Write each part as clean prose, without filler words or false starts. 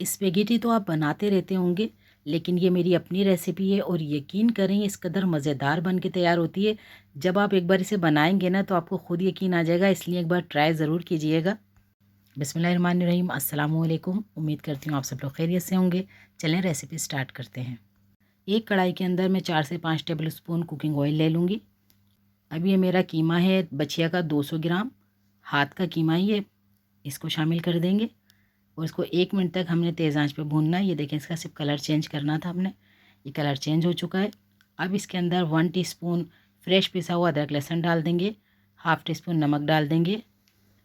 Spaghetti तो आप बनाते रहते होंगे, लेकिन ये मेरी अपनी रेसिपी है और यकीन करें इस कदर मज़ेदार बन के तैयार होती है। जब आप एक बार इसे बनाएंगे ना तो आपको ख़ुद यकीन आ जाएगा, इसलिए एक बार ट्राई ज़रूर कीजिएगा। बिस्मिल्लाहिर्रहमानिर्रहीम, अस्सलाम वालेकुम। उम्मीद करती हूँ आप सब लोग खैरियत से होंगे। चलें रेसिपी स्टार्ट करते हैं। एक कढ़ाई के अंदर मैं 4 से 5 टेबल स्पून कुकिंग ऑयल ले लूँगी। अब ये मेरा कीमा है बछिया का 200 ग्राम, हाथ का कीमा ही है। इसको शामिल कर देंगे और इसको 1 मिनट तक हमने तेज़ आंच पे भूनना है। ये देखें, इसका सिर्फ कलर चेंज करना था हमने। ये कलर चेंज हो चुका है। अब इसके अंदर 1 टीस्पून फ्रेश पिसा हुआ अदरक लहसुन डाल देंगे। हाफ़ टी स्पून नमक डाल देंगे।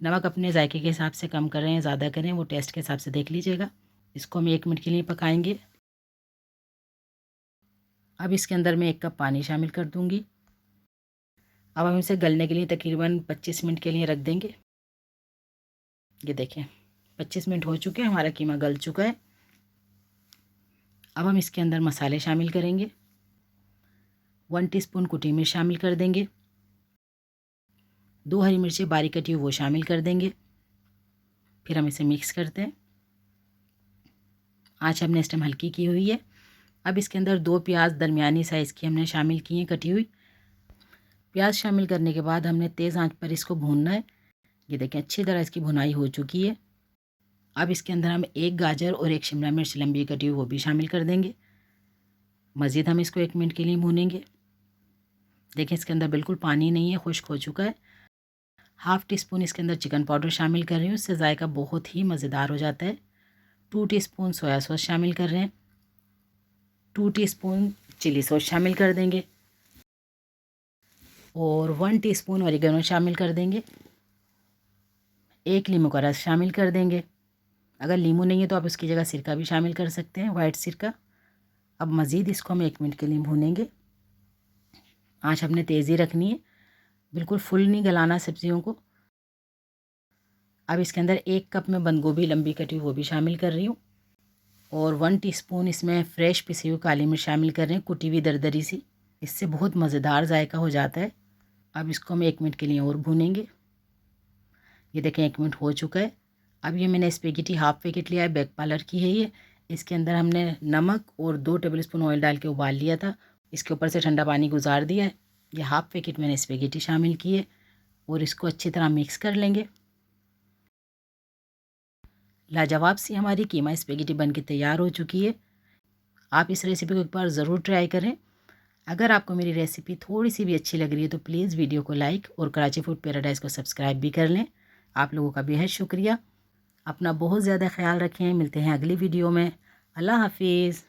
नमक अपने जायके के हिसाब से कम करें ज़्यादा करें, वो टेस्ट के हिसाब से देख लीजिएगा। इसको हम 1 मिनट के लिए पकाएंगे। अब इसके अंदर मैं 1 कप पानी शामिल कर दूंगी। अब हम इसे गलने के लिए तकरीबन 25 मिनट के लिए रख देंगे। ये देखें 25 मिनट हो चुके हैं, हमारा कीमा गल चुका है। अब हम इसके अंदर मसाले शामिल करेंगे। 1 टीस्पून कुटी मिर्च शामिल कर देंगे। 2 हरी मिर्चें बारीक कटी हुई वो शामिल कर देंगे। फिर हम इसे मिक्स करते हैं। आँच हमने इस टाइम हल्की की हुई है। अब इसके अंदर 2 प्याज दरमियानी साइज़ की हमने शामिल की हैं कटी हुई। प्याज शामिल करने के बाद हमने तेज़ आंच पर इसको भूनना है। ये देखें अच्छी तरह इसकी भुनाई हो चुकी है। अब इसके अंदर हम 1 गाजर और 1 शिमला मिर्च लंबी कटी हुई वो भी शामिल कर देंगे। मज़ीद हम इसको 1 मिनट के लिए भूनेंगे। देखें इसके अंदर बिल्कुल पानी नहीं है, खुश्क हो चुका है। हाफ़ टी स्पून इसके अंदर चिकन पाउडर शामिल कर रही हूँ, इससे जायका बहुत ही मज़ेदार हो जाता है। 2 टीस्पून सोया सॉस शामिल कर रहे हैं। 2 टीस्पून चिली सॉस शामिल कर देंगे और 1 टीस्पून ऑरिगेनो शामिल कर देंगे। 1 नींबू का रस शामिल कर देंगे। अगर नींबू नहीं है तो आप उसकी जगह सिरका भी शामिल कर सकते हैं, वाइट सिरका। अब मज़ीद इसको हम 1 मिनट के लिए भूनेंगे। आँच हमने तेज़ी रखनी है, बिल्कुल फुल नहीं गलाना सब्जियों को। अब इसके अंदर 1 कप में बंद गोभी लंबी कटी हुई वो भी शामिल कर रही हूँ और 1 टीस्पून इसमें फ्रेश पिसी हुई काली मिर्च शामिल कर रहे हैं, कुटी हुई दरदरी सी। इससे बहुत मज़ेदार जायका हो जाता है। अब इसको हम 1 मिनट के लिए और भूनेंगे। ये देखें 1 मिनट हो चुका है। अब ये मैंने स्पेगेटी हाफ़ पैकेट लिया है, बेक पार्लर की है ये। इसके अंदर हमने नमक और 2 टेबल स्पून ऑयल डाल के उबाल लिया था। इसके ऊपर से ठंडा पानी गुजार दिया है। ये हाफ़ पैकेट मैंने स्पेगेटी शामिल की है और इसको अच्छी तरह मिक्स कर लेंगे। लाजवाब सी हमारी कीमा स्पेगेटी बन के तैयार हो चुकी है। आप इस रेसिपी को एक बार ज़रूर ट्राई करें। अगर आपको मेरी रेसिपी थोड़ी सी भी अच्छी लग रही है तो प्लीज़ वीडियो को लाइक और कराची फूड पैराडाइज़ को सब्सक्राइब भी कर लें। आप लोगों का बेहद शुक्रिया। अपना बहुत ज़्यादा ख्याल रखें। मिलते हैं अगली वीडियो में। अल्लाह हाफिज़।